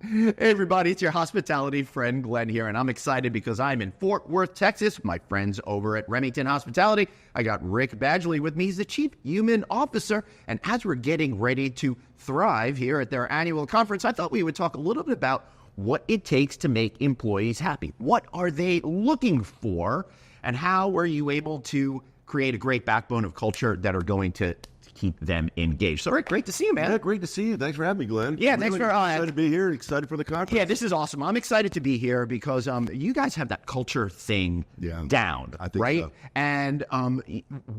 Hey everybody, it's your hospitality friend Glenn here, and I'm excited because I'm in Fort Worth, Texas. My friends over at Remington Hospitality. I got Rick Badgley with me. He's the Chief Human Officer, and as we're getting ready to thrive here at their annual conference, I thought we would talk a little bit about what it takes to make employees happy. What are they looking for, and how are you able to create a great backbone of culture that are going to keep them engaged? So, Rick, great to see you, man. Yeah, great to see you. Thanks for having me, Glenn. Yeah, thanks for excited to be here. Excited for the conference. Yeah, this is awesome. I'm excited to be here because you guys have that culture thing down, I think right? so. And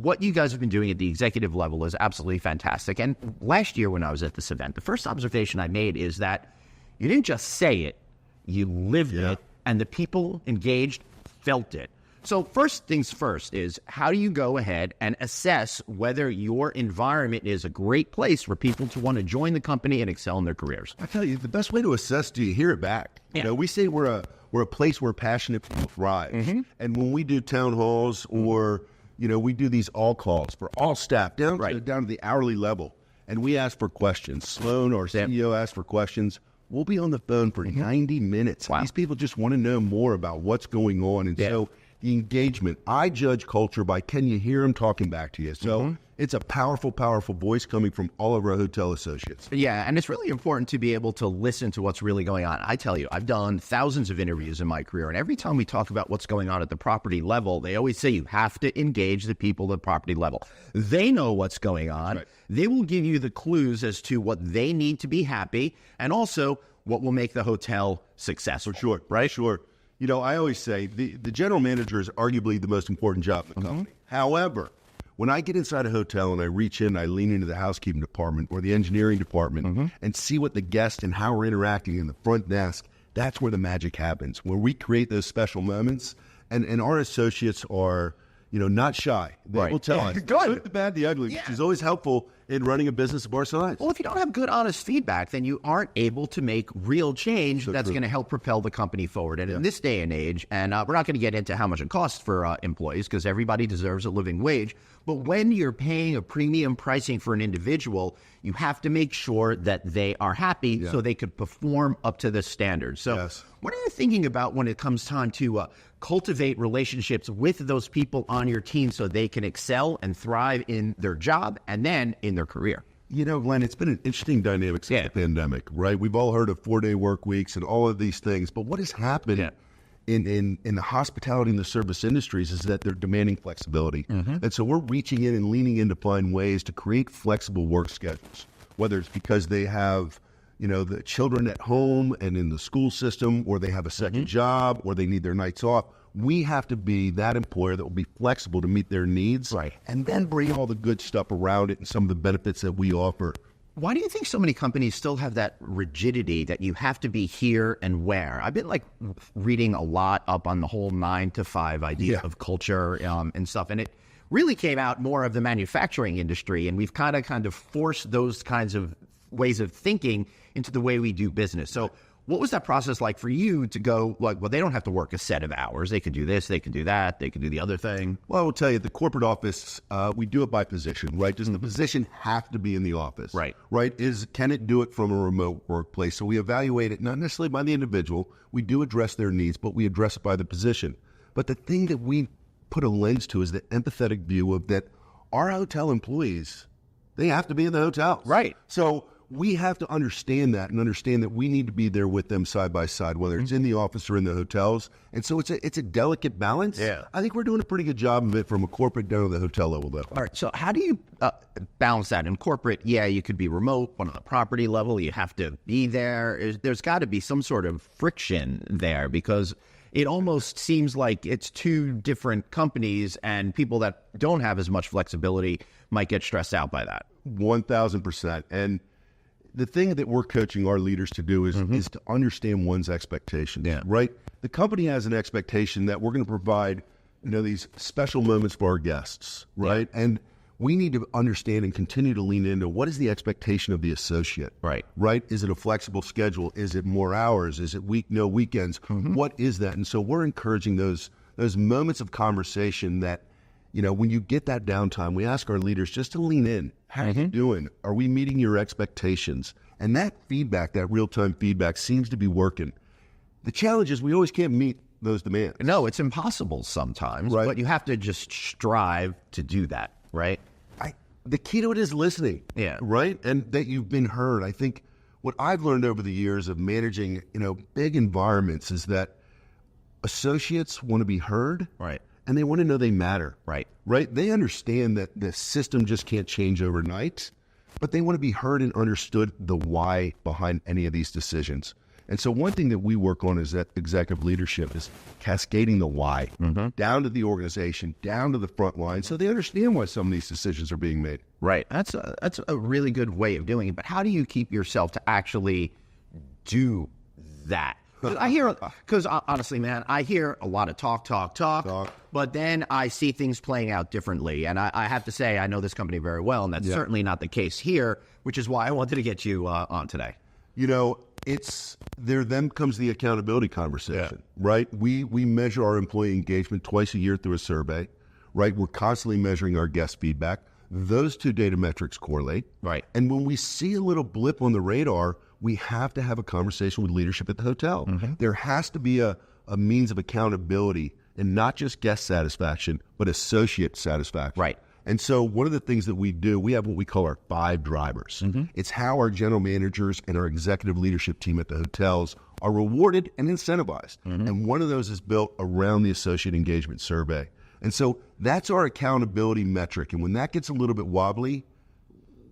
what you guys have been doing at the executive level is absolutely fantastic. And last year when I was at this event, the first observation I made is that you didn't just say it, you lived it, and the people engaged felt it. So first things first is, how do you go ahead and assess whether your environment is a great place for people to want to join the company and excel in their careers? I tell you, the best way to assess, do you hear it back? Yeah. You know, we say we're a place where passionate people thrive. And when we do town halls or, you know, we do these all calls for all staff down to the hourly level, and we ask for questions. Sloan, our CEO, asks for questions. We'll be on the phone for 90 minutes. Wow. These people just want to know more about what's going on. And so the engagement, I judge culture by, can you hear them talking back to you? So it's a powerful, powerful voice coming from all of our hotel associates. Yeah, and it's really important to be able to listen to what's really going on. I tell you, I've done thousands of interviews in my career, and every time we talk about what's going on at the property level, they always say you have to engage the people at the property level. They know what's going on. Right. They will give you the clues as to what they need to be happy, and also what will make the hotel successful. For sure, right? Sure. You know, I always say the general manager is arguably the most important job in the company. However, when I get inside a hotel and I reach in, I lean into the housekeeping department or the engineering department and see what the guests and how we're interacting in the front desk, that's where the magic happens, where we create those special moments. And our associates are, you know, not shy. They will tell us the good, the bad, the ugly, which is always helpful in running a business of our size. Well, if you don't have good, honest feedback, then you aren't able to make real change that's going to help propel the company forward. And in this day and age, and we're not going to get into how much it costs for employees because everybody deserves a living wage, but when you're paying a premium pricing for an individual, you have to make sure that they are happy so they could perform up to the standards. So what are you thinking about when it comes time to cultivate relationships with those people on your team so they can excel and thrive in their job and then in their career? You know, Glenn, it's been an interesting dynamic since the pandemic, right? We've all heard of 4-day work weeks and all of these things, but what has happened in the hospitality and the service industries is that they're demanding flexibility. And so we're reaching in and leaning in to find ways to create flexible work schedules, whether it's because they have, you know, the children at home and in the school system, or they have a second job, or they need their nights off. We have to be that employer that will be flexible to meet their needs, and then bring all the good stuff around it and some of the benefits that we offer. Why do you think so many companies still have that rigidity that you have to be here and where? I've been reading a lot up on the whole 9 to 5 idea of culture and stuff, and it really came out more of the manufacturing industry, and we've kind of forced those kinds of ways of thinking into the way we do business. So what was that process like for you to go, well, they don't have to work a set of hours. They can do this, they can do that, they can do the other thing. Well, I will tell you, the corporate office, we do it by position, right? Does the position have to be in the office? Right. Can it do it from a remote workplace? So we evaluate it not necessarily by the individual. We do address their needs, but we address it by the position. But the thing that we put a lens to is the empathetic view of that our hotel employees, they have to be in the hotel. Right. So we have to understand that and understand that we need to be there with them side by side, whether it's in the office or in the hotels. And so it's a delicate balance. Yeah. I think we're doing a pretty good job of it from a corporate down to the hotel level, though. All right. So how do you balance that? In corporate, you could be remote, but on the property level, you have to be there. There's got to be some sort of friction there because it almost seems like it's two different companies, and people that don't have as much flexibility might get stressed out by that. 1,000%. And the thing that we're coaching our leaders to do is to understand one's expectations, right? The company has an expectation that we're going to provide, you know, these special moments for our guests, right? And we need to understand and continue to lean into what is the expectation of the associate, right? Is it a flexible schedule? Is it more hours? Is it no weekends? What is that? And so we're encouraging those moments of conversation that, you know, when you get that downtime, we ask our leaders just to lean in. How are you doing? Are we meeting your expectations? And that feedback, that real-time feedback seems to be working. The challenge is we always can't meet those demands. No, it's impossible sometimes, Right. but you have to just strive to do that, right? The key to it is listening. Yeah. Right? And that you've been heard. I think what I've learned over the years of managing, big environments is that associates want to be heard. Right. And they want to know they matter. Right. Right? They understand that the system just can't change overnight, but they want to be heard and understood the why behind any of these decisions. And so one thing that we work on is that executive leadership is cascading the why down to the organization, down to the front line, so they understand why some of these decisions are being made. Right. That's a really good way of doing it. But how do you keep yourself to actually do that? Because honestly, man, I hear a lot of talk, but then I see things playing out differently. And I have to say, I know this company very well, and that's certainly not the case here, which is why I wanted to get you on today. Then comes the accountability conversation, right? We measure our employee engagement twice a year through a survey, right? We're constantly measuring our guest feedback. Those two data metrics correlate. Right. And when we see a little blip on the radar, we have to have a conversation with leadership at the hotel. There has to be a means of accountability and not just guest satisfaction, but associate satisfaction. Right. And so one of the things that we do, we have what we call our 5 drivers. It's how our general managers and our executive leadership team at the hotels are rewarded and incentivized. And one of those is built around the associate engagement survey. And so that's our accountability metric. And when that gets a little bit wobbly,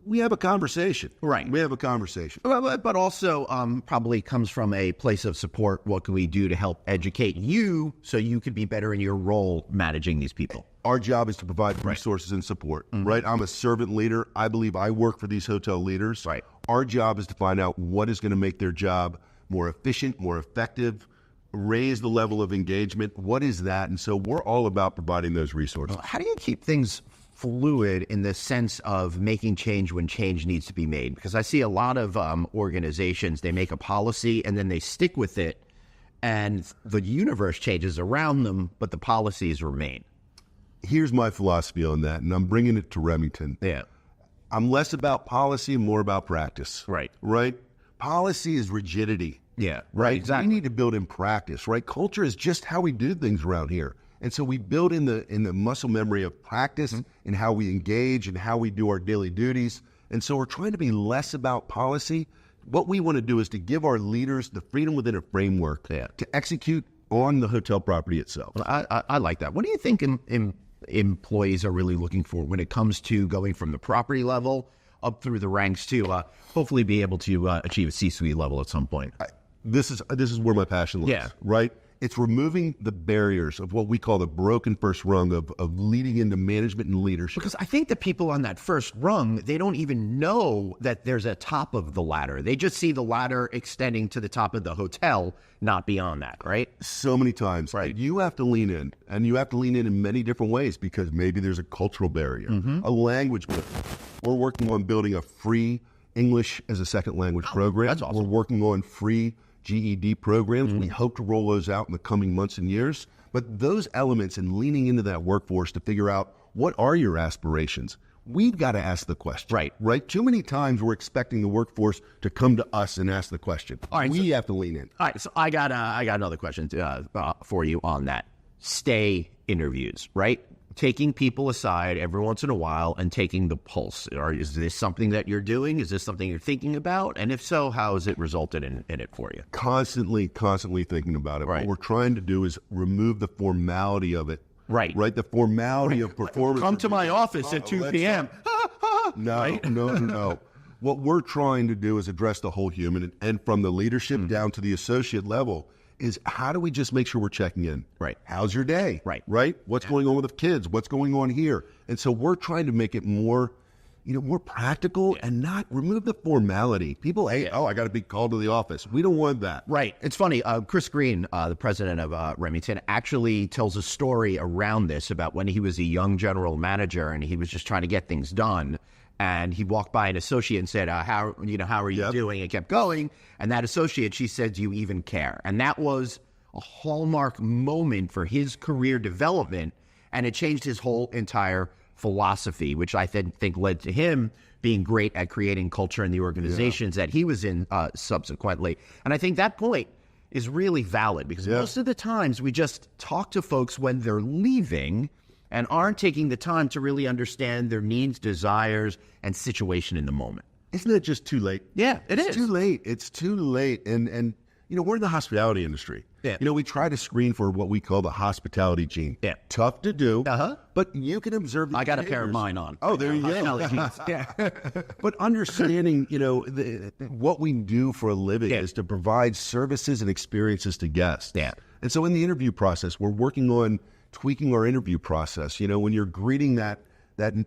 we have a conversation. Right. We have a conversation. But also probably comes from a place of support. What can we do to help educate you so you could be better in your role managing these people? Our job is to provide resources and support, right? I'm a servant leader. I believe I work for these hotel leaders. Right. Our job is to find out what is going to make their job more efficient, more effective, raise the level of engagement. What is that? And so we're all about providing those resources. How do you keep things fluid in the sense of making change when change needs to be made? Because I see a lot of organizations, they make a policy and then they stick with it and the universe changes around them, but the policies remain. Here's my philosophy on that, and I'm bringing it to Remington. Yeah. I'm less about policy and more about practice. Right. Right? Policy is rigidity. Yeah. Right? Exactly. We need to build in practice, right? Culture is just how we do things around here. And so we build in the muscle memory of practice and how we engage and how we do our daily duties. And so we're trying to be less about policy. What we want to do is to give our leaders the freedom within a framework to execute on the hotel property itself. Well, I like that. What do you think employees are really looking for when it comes to going from the property level up through the ranks to hopefully be able to achieve a C-suite level at some point? This is where my passion lies, right? It's removing the barriers of what we call the broken first rung of leading into management and leadership. Because I think the people on that first rung, they don't even know that there's a top of the ladder. They just see the ladder extending to the top of the hotel, not beyond that, right? So many times. Right. You have to lean in, and you have to lean in many different ways because maybe there's a cultural barrier, a language barrier. We're working on building a free English as a second language program. That's awesome. We're working on free GED programs. We hope to roll those out in the coming months and years. But those elements and leaning into that workforce to figure out what are your aspirations, we've got to ask the question. Right? Too many times we're expecting the workforce to come to us and ask the question. All right, we have to lean in. All right, so I got another question for you on that. Stay interviews, right? Taking people aside every once in a while and taking the pulse. Is this something that you're doing? Is this something you're thinking about? And if so, how has it resulted in it for you? Constantly thinking about it. Right. What we're trying to do is remove the formality of it. Right. The formality of performance. Come to my office at 2 p.m. No. What we're trying to do is address the whole human, and from the leadership down to the associate level, is how do we just make sure we're checking in? Right. How's your day? Right. What's going on with the kids? What's going on here? And so we're trying to make it more, more practical and not remove the formality. People, I got a big call to the office. We don't want that. Right. It's funny. Chris Green, the president of Remington, actually tells a story around this about when he was a young general manager and he was just trying to get things done. And he walked by an associate and said, how are you doing? And kept going. And that associate, she said, do you even care? And that was a hallmark moment for his career development. And it changed his whole entire philosophy, which I think led to him being great at creating culture in the organizations that he was in subsequently. And I think that point is really valid because most of the times we just talk to folks when they're leaving and aren't taking the time to really understand their needs, desires, and situation in the moment. Isn't it just too late? Yeah, It's too late. It's too late. And we're in the hospitality industry. Yeah. We try to screen for what we call the hospitality gene. Yeah. Tough to do. Uh-huh. But you can observe the I got a behaviors. pair of mine on. Oh, there you go. Yeah. But understanding, what we do for a living is to provide services and experiences to guests. Yeah. And so in the interview process, we're working on tweaking our interview process. When you're greeting that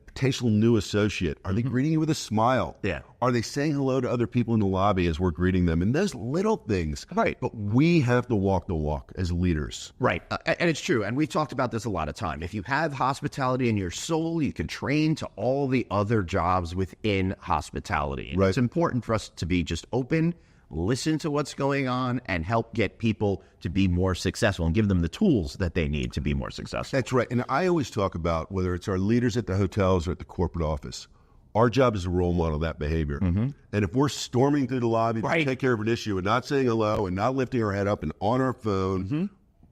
potential new associate, are they greeting you with a smile? Yeah. Are they saying hello to other people in the lobby as we're greeting them? And those little things. Right. But we have to walk the walk as leaders. Right. And it's true. And we've talked about this a lot of time. If you have hospitality in your soul, you can train to all the other jobs within hospitality. And it's important for us to be just open, listen to what's going on, and help get people to be more successful and give them the tools that they need to be more successful. That's right. And I always talk about whether it's our leaders at the hotels or at the corporate office, our job is to role model that behavior. And if we're storming through the lobby to take care of an issue and not saying hello and not lifting our head up and on our phone,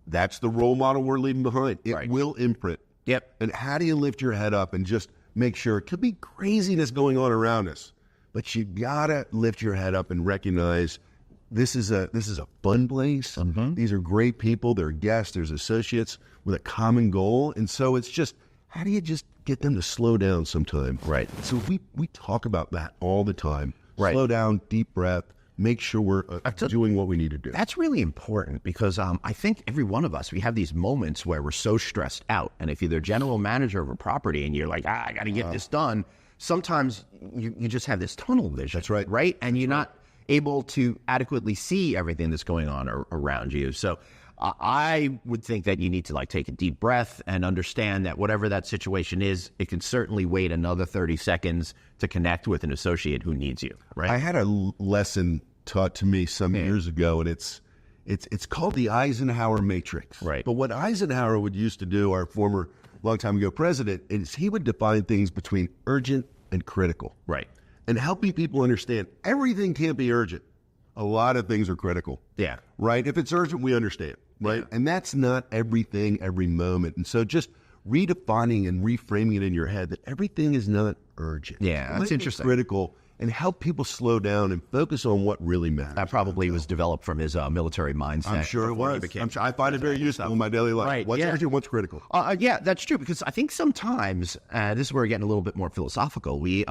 that's the role model we're leaving behind. It will imprint. Yep. And how do you lift your head up and just make sure it could be craziness going on around us, but you gotta lift your head up and recognize this is a fun place. These are great people. They're guests. There's associates with a common goal, and so it's just how do you just get them to slow down sometime? Right. So we talk about that all the time. Right. Slow down, deep breath. Make sure we're doing what we need to do. That's really important because I think every one of us, we have these moments where we're so stressed out. And if you're the general manager of a property and you're like, I got to get this done, sometimes you just have this tunnel vision. That's right. Right? And you're not able to adequately see everything that's going on around you. So I would think that you need to take a deep breath and understand that whatever that situation is, it can certainly wait another 30 seconds to connect with an associate who needs you. Right? I had a lesson taught to me some years ago, and it's called the Eisenhower Matrix. Right. But what Eisenhower would used to do, our former long time ago president, is he would define things between urgent and critical. Right. And helping people understand everything can't be urgent. A lot of things are critical. Yeah. Right? If it's urgent, we understand. Right? Yeah. And that's not everything, every moment. And so just redefining and reframing it in your head that everything is not urgent. Yeah, that's interesting. Critical, and help people slow down and focus on what really matters. That probably was developed from his military mindset. I'm sure it was. I find it very useful in my daily life. Right, What's urgent, what's critical? Yeah, that's true. Because I think sometimes this is where we're getting a little bit more philosophical. We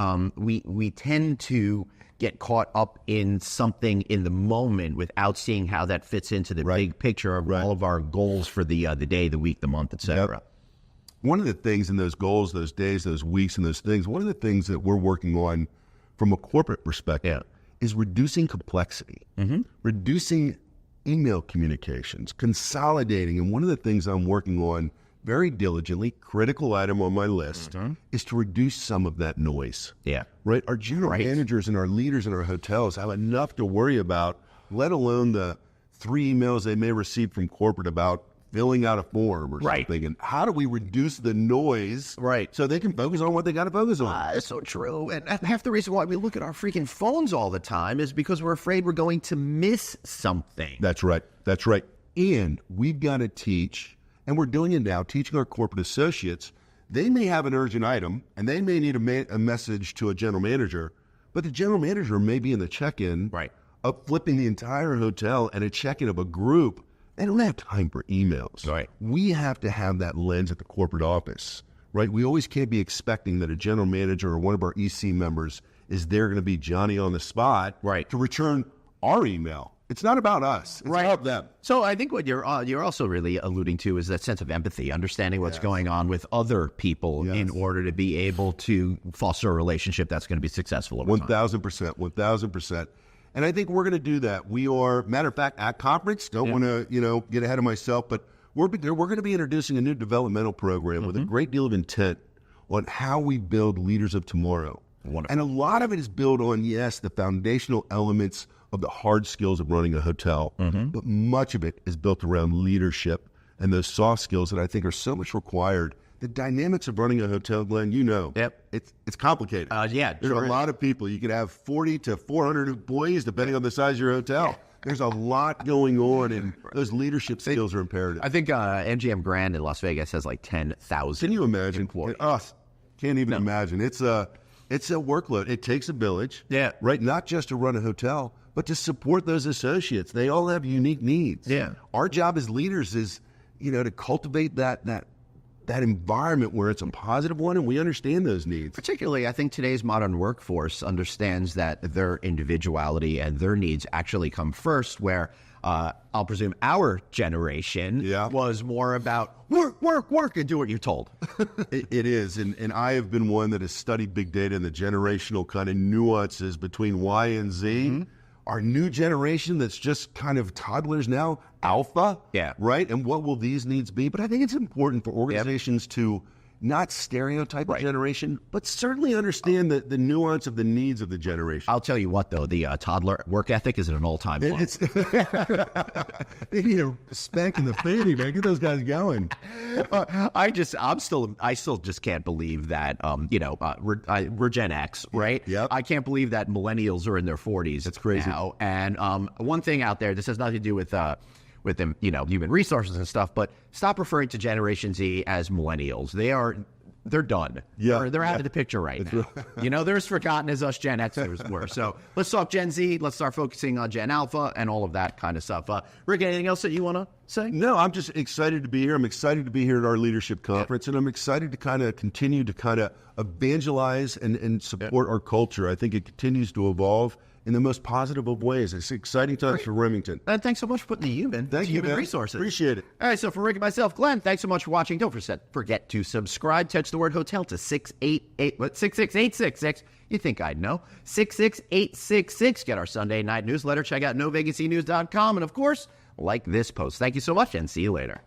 tend to get caught up in something in the moment without seeing how that fits into the big picture of all of our goals for the day, the week, the month, etc. Yep. One of the things in those goals, those days, those weeks, and those things, one of the things that we're working on from a corporate perspective is reducing complexity, reducing email communications, consolidating. And one of the things I'm working on very diligently, critical item on my list, is to reduce some of that noise. Yeah. Right? Our general managers and our leaders in our hotels have enough to worry about, let alone the 3 emails they may receive from corporate about filling out a form or something. And how do we reduce the noise so they can focus on what they got to focus on? That's so true. And half the reason why we look at our freaking phones all the time is because we're afraid we're going to miss something. That's right. That's right. And we've got to teach, and we're doing it now, teaching our corporate associates. They may have an urgent item, and they may need a message to a general manager, but the general manager may be in the check-in of flipping the entire hotel and a check-in of a group. They don't have time for emails. Right. We have to have that lens at the corporate office, right? We always can't be expecting that a general manager or one of our EC members is there going to be Johnny on the spot to return our email. It's not about us. It's about them. So I think what you're also really alluding to is that sense of empathy, understanding what's going on with other people in order to be able to foster a relationship that's going to be successful over time. 1,000%. 1,000%. And I think we're going to do that. We are, matter of fact, at conference, don't want to, get ahead of myself, but we're going to be introducing a new developmental program with a great deal of intent on how we build leaders of tomorrow. Wonderful. And a lot of it is built on, yes, the foundational elements of the hard skills of running a hotel, but much of it is built around leadership and those soft skills that I think are so much required the dynamics of running a hotel, Glenn, it's complicated. There's a lot of people. You could have 40 to 400 employees, depending on the size of your hotel. There's a lot going on, and those leadership skills are imperative. I think MGM Grand in Las Vegas has like 10,000. Can you imagine? Us can't even imagine. It's a workload. It takes a village, right? Not just to run a hotel, but to support those associates. They all have unique needs. Our job as leaders is, to cultivate that environment where it's a positive one, and we understand those needs. Particularly, I think today's modern workforce understands that their individuality and their needs actually come first, where I'll presume our generation was more about work, and do what you're told. It is, and I have been one that has studied big data and the generational kind of nuances between Y and Z. Our new generation that's just kind of toddlers now, alpha, right? And what will these needs be? But I think it's important for organizations to not stereotype a generation, but certainly understand the nuance of the needs of the generation. I'll tell you what, though, the toddler work ethic is at an all-time low. They need a spank in the fanny, man. Get those guys going. I still just can't believe that, we're Gen X, right? I can't believe that millennials are in their 40s. That's crazy. Now. And one thing out there, this has nothing to do with them, human resources and stuff, but stop referring to Generation Z as millennials. They're done. They're out of the picture right now. They're as forgotten as us Gen Xers were. So let's talk Gen Z. Let's start focusing on Gen Alpha and all of that kind of stuff. Rick, anything else that you want to say? No, I'm just excited to be here. I'm excited to be here at our leadership conference, and I'm excited to kind of continue to kind of evangelize and support our culture. I think it continues to evolve in the most positive of ways. It's exciting times for Remington. Thanks so much for putting the human resources. Appreciate it. All right, so for Rick and myself, Glenn, thanks so much for watching. Don't forget to subscribe. Text the word hotel to 66866. You think I'd know. 66866. Get our Sunday night newsletter. Check out NoVegasEnews.com. And, of course, like this post. Thank you so much, and see you later.